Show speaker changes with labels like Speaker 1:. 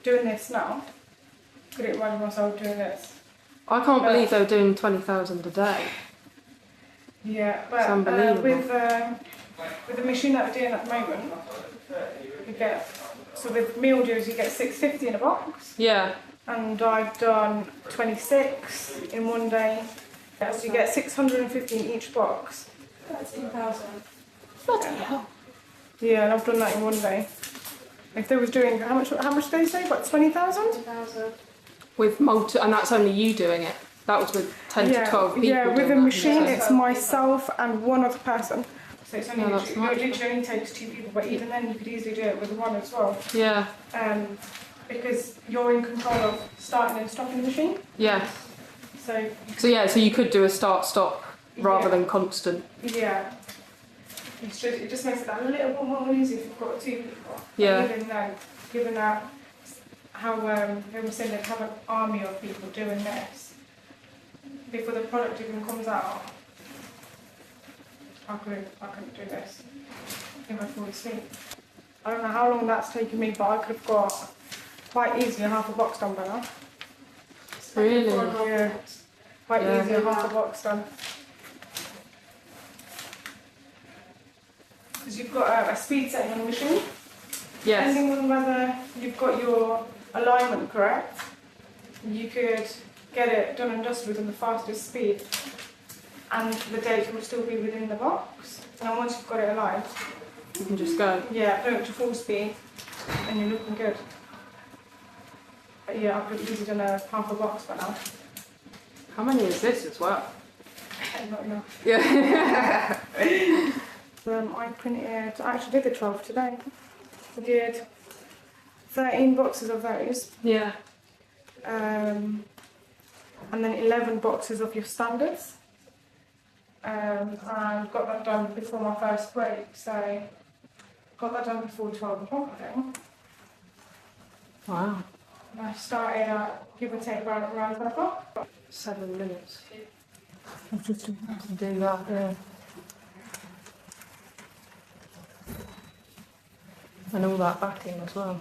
Speaker 1: doing this now. Couldn't imagine myself doing this.
Speaker 2: I can't believe they were doing 20,000 a day.
Speaker 1: Yeah, but
Speaker 2: It's unbelievable.
Speaker 1: with the machine that we're doing at the moment, you get, so with meal deals you get 650 in a box.
Speaker 2: Yeah.
Speaker 1: And I've done 26 in one day. Yeah, so you get 650 in each box.
Speaker 3: 13,000.
Speaker 2: Bloody hell.
Speaker 1: Yeah, and I've done that in one day. If they was doing, how much did they say? About 20,000?
Speaker 3: 20,000.
Speaker 2: With and that's only you doing it. That was with 10 to 12 people.
Speaker 1: Yeah, with
Speaker 2: doing
Speaker 1: a
Speaker 2: that,
Speaker 1: machine
Speaker 2: so-
Speaker 1: it's myself and one other person. So it's only
Speaker 2: No, that's
Speaker 1: it literally only takes 2 people, but even then you could easily do it with one as well.
Speaker 2: Yeah.
Speaker 1: Because you're in control of starting and stopping the machine.
Speaker 2: Yeah.
Speaker 1: So
Speaker 2: So you could do a start-stop rather than constant.
Speaker 1: yeah. It just makes it that little bit more easy if you've got 2 people.
Speaker 2: Yeah.
Speaker 1: Even then, given that how they were saying they'd have an army of people doing this before the product even comes out, I couldn't do this. I think I'd fall asleep. I don't know how long that's taken me, but I could have got quite easily half a box done by now.
Speaker 2: Really?
Speaker 1: Yeah, quite
Speaker 2: Yeah.
Speaker 1: easily half a box done. Because you've got a speed setting on the machine.
Speaker 2: Yes.
Speaker 1: Depending on whether you've got your alignment correct, you could get it done and dusted within the fastest speed, and the date will still be within the box. And then once you've got it aligned,
Speaker 2: You can just go.
Speaker 1: yeah, put it to full speed, and you're looking good. But yeah, I could have easily done a half a box by now.
Speaker 2: How many is this as well?
Speaker 1: Not enough.
Speaker 2: Yeah.
Speaker 1: I actually did the 12 today. I did 13 boxes of those.
Speaker 2: Yeah.
Speaker 1: And then 11 boxes of your standards. And got that done before my first break, so got that done before 12 o'clock, I think.
Speaker 2: Wow.
Speaker 1: And I started at, give or take, around 10 o'clock.
Speaker 2: 7 minutes. To do that, yeah. And all that backing as well.